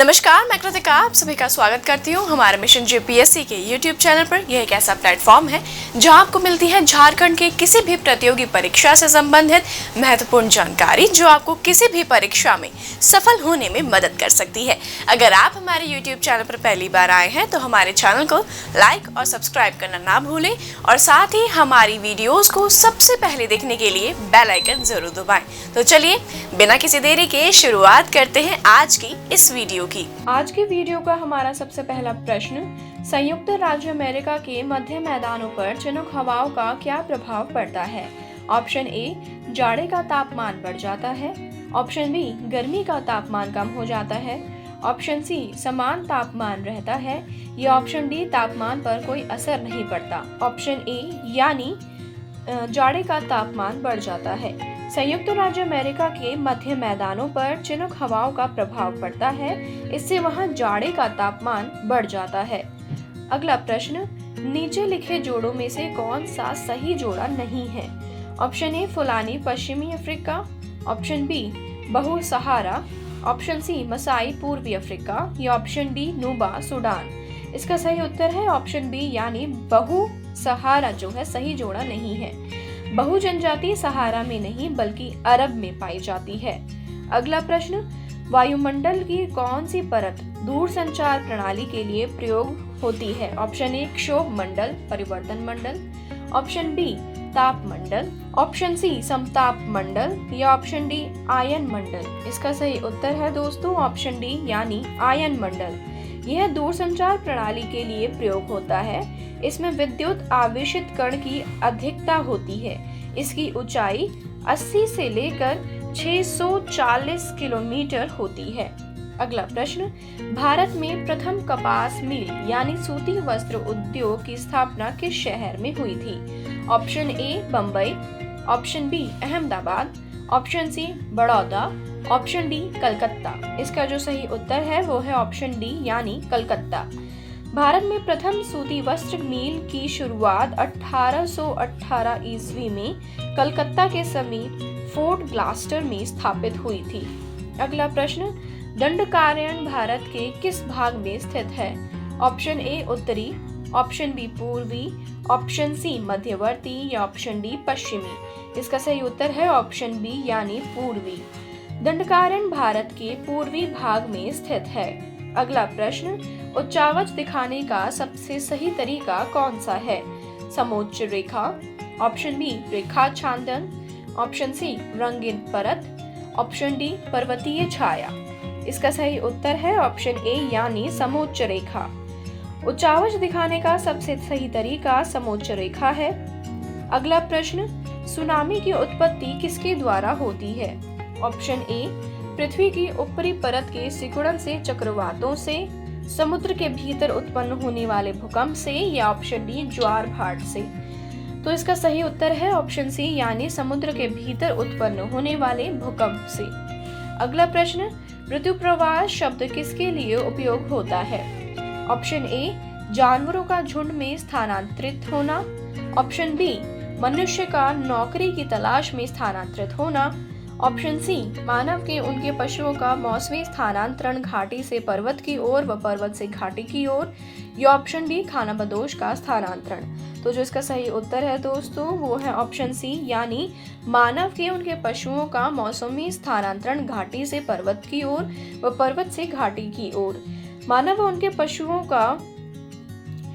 नमस्कार, मैं कृतिका आप सभी का स्वागत करती हूँ हमारे मिशन जेपीएससी के यूट्यूब चैनल पर। यह एक ऐसा प्लेटफॉर्म है जहाँ आपको मिलती है झारखंड के किसी भी प्रतियोगी परीक्षा से संबंधित महत्वपूर्ण जानकारी जो आपको किसी भी परीक्षा में सफल होने में मदद कर सकती है। अगर आप हमारे यूट्यूब चैनल पर पहली बार आए हैं तो हमारे चैनल को लाइक और सब्सक्राइब करना ना भूलें और साथ ही हमारी वीडियोज को सबसे पहले देखने के लिए बेल आइकन जरूर दबाएं। तो चलिए बिना किसी देरी के शुरुआत करते हैं आज की इस वीडियो की। आज की वीडियो का हमारा सबसे पहला प्रश्न, संयुक्त राज्य अमेरिका के मध्य मैदानों पर चिनुक हवाओं का क्या प्रभाव पड़ता है? ऑप्शन ए, जाड़े का तापमान बढ़ जाता है। ऑप्शन बी, गर्मी का तापमान कम हो जाता है। ऑप्शन सी, समान तापमान रहता है। या ऑप्शन डी, तापमान पर कोई असर नहीं पड़ता। ऑप्शन ए यानी जाड़े का तापमान बढ़ जाता है। संयुक्त राज्य अमेरिका के मध्य मैदानों पर चिनुक हवाओं का प्रभाव पड़ता है, इससे वहां जाड़े का तापमान बढ़ जाता है। अगला प्रश्न, नीचे लिखे जोड़ों में से कौन सा सही जोड़ा नहीं है? ऑप्शन ए, फुलानी पश्चिमी अफ्रीका। ऑप्शन बी, बहु सहारा। ऑप्शन सी, मसाई पूर्वी अफ्रीका। या ऑप्शन डी, नुबा सूडान। इसका सही उत्तर है ऑप्शन बी यानी बहु सहारा जो है सही जोड़ा नहीं है। बहु जनजाति सहारा में नहीं बल्कि अरब में पाई जाती है। अगला प्रश्न, वायुमंडल की कौन सी परत दूर संचार प्रणाली के लिए प्रयोग होती है? ऑप्शन ए, क्षोभ मंडल परिवर्तन मंडल। ऑप्शन बी, ताप मंडल। ऑप्शन सी, समताप मंडल। या ऑप्शन डी, आयन मंडल। इसका सही उत्तर है दोस्तों ऑप्शन डी यानी आयन मंडल। यह दूरसंचार प्रणाली के लिए प्रयोग होता है। इसमें विद्युत आवेशित कण की अधिकता होती है। इसकी ऊंचाई 80 से लेकर 640 किलोमीटर होती है। अगला प्रश्न, भारत में प्रथम कपास मिल यानी सूती वस्त्र उद्योग की स्थापना किस शहर में हुई थी? Option A, Bombay. Option B, Ahmedabad. Option C, Baroda. Option D, Calcutta. इसका जो सही उत्तर है वो है ऑप्शन डी यानी कलकत्ता। भारत में प्रथम सूती वस्त्र मिल की शुरुआत 1818 ईस्वी में कलकत्ता के समीप फोर्ट ग्लास्टर में स्थापित हुई थी। अगला प्रश्न, दंडकारण्य भारत के किस भाग में स्थित है? ऑप्शन ए, उत्तरी। ऑप्शन बी, पूर्वी। ऑप्शन सी, मध्यवर्ती। या ऑप्शन डी, पश्चिमी। इसका सही उत्तर है ऑप्शन बी यानी पूर्वी। दंडकारण्य भारत के पूर्वी भाग में स्थित है। अगला प्रश्न, उच्चावच दिखाने का सबसे सही तरीका कौन सा है? समोच्च रेखा। ऑप्शन बी, रेखा छांदन। ऑप्शन सी, रंगीन परत। ऑप्शन डी, पर्वतीय छाया। इसका सही उत्तर है ऑप्शन ए यानी समोच्च रेखा। उच्चावच दिखाने का सबसे सही तरीका समोच्च रेखा है। अगला प्रश्न, सुनामी की उत्पत्ति किसके द्वारा होती है? ऑप्शन ए, पृथ्वी की ऊपरी परत के सिकुड़न से, चक्रवातों से, समुद्र के भीतर उत्पन्न होने वाले भूकंप से। या ऑप्शन डी, ज्वार भाट से। तो इसका सही उत्तर है ऑप्शन सी यानी समुद्र के भीतर उत्पन्न होने वाले भूकंप से। अगला प्रश्न, ऋतुप्रवाह शब्द किसके लिए उपयोग होता है? ऑप्शन ए, जानवरों का झुंड में स्थानांतरित होना। ऑप्शन बी, मनुष्य का नौकरी की तलाश में स्थानांतरित होना। ऑप्शन सी, मानव के उनके पशुओं का मौसमी स्थानांतरण घाटी से पर्वत की ओर व पर्वत से घाटी की ओर। या ऑप्शन डी, खानाबदोश का स्थानांतरण। तो जो इसका सही उत्तर है दोस्तों वो है ऑप्शन सी यानी मानव के उनके पशुओं का मौसमी स्थानांतरण घाटी से पर्वत की ओर व पर्वत से घाटी की ओर। मानव व उनके पशुओं का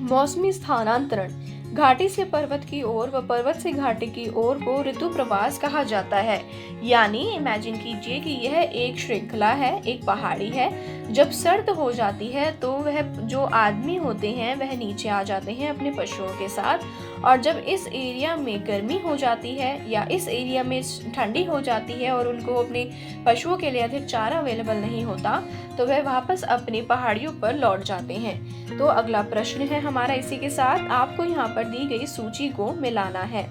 मौसमी स्थानांतरण घाटी से पर्वत की ओर व पर्वत से घाटी की ओर को ऋतु प्रवास कहा जाता है। यानी इमेजिन कीजिए कि यह एक श्रृंखला है, एक पहाड़ी है। जब सर्द हो जाती है तो वह जो आदमी होते हैं वह नीचे आ जाते हैं अपने पशुओं के साथ, और जब इस एरिया में गर्मी हो जाती है या इस एरिया में ठंडी हो जाती है और उनको अपने पशुओं के लिए अधिक चारा अवेलेबल नहीं होता तो वह वापस अपनी पहाड़ियों पर लौट जाते हैं। तो अगला प्रश्न है हमारा इसी के साथ आपको यहाँ पर दी गई सूची को मिलाना है।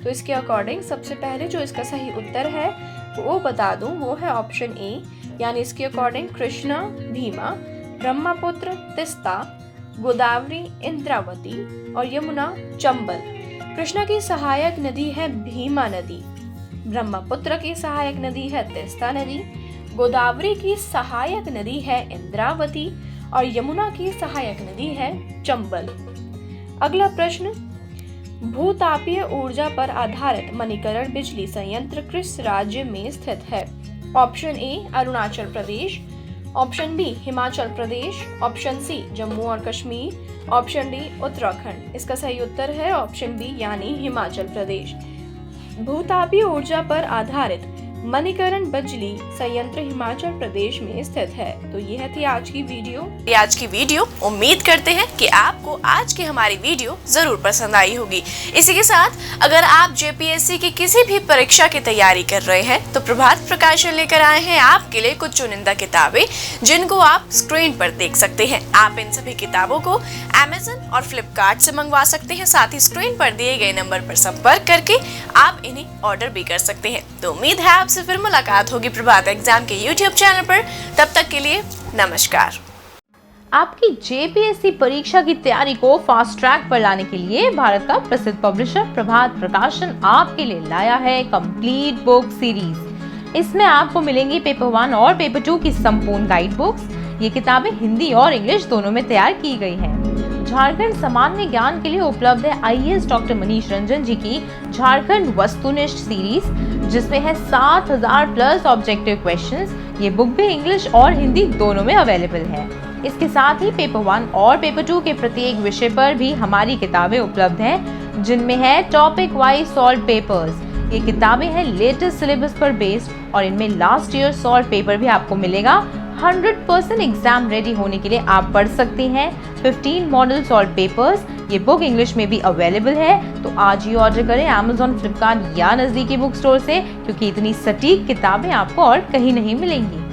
तो इसके अकॉर्डिंग सबसे पहले जो इसका सही उत्तर है वो बता दूं वो है ऑप्शन ए यानी इसके अकॉर्डिंग कृष्णा, भीमा, ब्रह्मपुत्र, तिस्ता, गोदावरी, इंद्रावती और यमुना, चंबल। कृष्णा की सहायक नदी है भीमा नदी, ब्रह्मपुत्र की सहायक नदी है तिस्ता नदी, गोदावरी की सहायक नदी है इंद्रावती और यमुना की सहायक नदी है चंबल। अगला प्रश्न, भूतापीय ऊर्जा पर आधारित मणिकरण बिजली संयंत्र किस राज्य में स्थित है? Option A Arunachal Pradesh, option B Himachal Pradesh, option C Jammu और कश्मीर, ऑप्शन डी उत्तराखंड। इसका सही उत्तर है ऑप्शन बी यानी हिमाचल प्रदेश। भूतापीय ऊर्जा पर आधारित मणिकरण बिजली संयंत्र हिमाचल प्रदेश में स्थित है। तो यह थी आज की वीडियो। उम्मीद करते हैं कि आपको आज की हमारी वीडियो जरूर पसंद आई होगी। इसी के साथ अगर आप जेपीएससी की किसी भी परीक्षा की तैयारी कर रहे हैं तो प्रभात प्रकाशन लेकर आए हैं आपके लिए कुछ चुनिंदा किताबें, जिनको आप स्क्रीन पर देख सकते हैं। आप इन सभी किताबों को अमेज़न और फ्लिपकार्ट से मंगवा सकते हैं। साथ ही स्क्रीन पर दिए गए नंबर पर संपर्क करके आप इन्हें ऑर्डर भी कर सकते हैं। तो उम्मीद है आपसे फिर मुलाकात होगी प्रभात एग्जाम के यूट्यूब चैनल पर। तब तक के लिए नमस्कार। आपकी जेपीएससी परीक्षा की तैयारी को फास्ट ट्रैक पर लाने के लिए भारत का प्रसिद्ध पब्लिशर प्रभात प्रकाशन आपके लिए लाया है कंप्लीट बुक सीरीज। इसमें आपको मिलेंगी पेपर 1 और पेपर 2 की संपूर्ण गाइड बुक्स। ये किताबें हिंदी और इंग्लिश दोनों में तैयार की गई हैं। झारखंड सामान्य ज्ञान के लिए उपलब्ध है आईएएस डॉक्टर मनीष रंजन जी की झारखंड वस्तुनिष्ठ सीरीज, जिसमें है 7000 प्लस ऑब्जेक्टिव क्वेश्चंस। ये बुक भी इंग्लिश और हिंदी दोनों में अवेलेबल है। इसके साथ ही पेपर 1 और पेपर 2 के प्रत्येक विषय पर भी हमारी किताबें उपलब्ध हैं, जिनमें है टॉपिक वाइज सॉल्व पेपर्स। ये किताबें हैं लेटेस्ट सिलेबस पर बेस्ड और इनमें लास्ट ईयर सॉल्व पेपर भी आपको मिलेगा। 100% एग्जाम रेडी होने के लिए आप पढ़ सकते हैं 15 मॉडल सॉल्व पेपर्स। ये बुक इंग्लिश में भी अवेलेबल है। तो आज ही ऑर्डर करें अमेज़न, फ्लिपकार्ट या नज़दीकी बुक स्टोर से, क्योंकि इतनी सटीक किताबें आपको और कहीं नहीं मिलेंगी।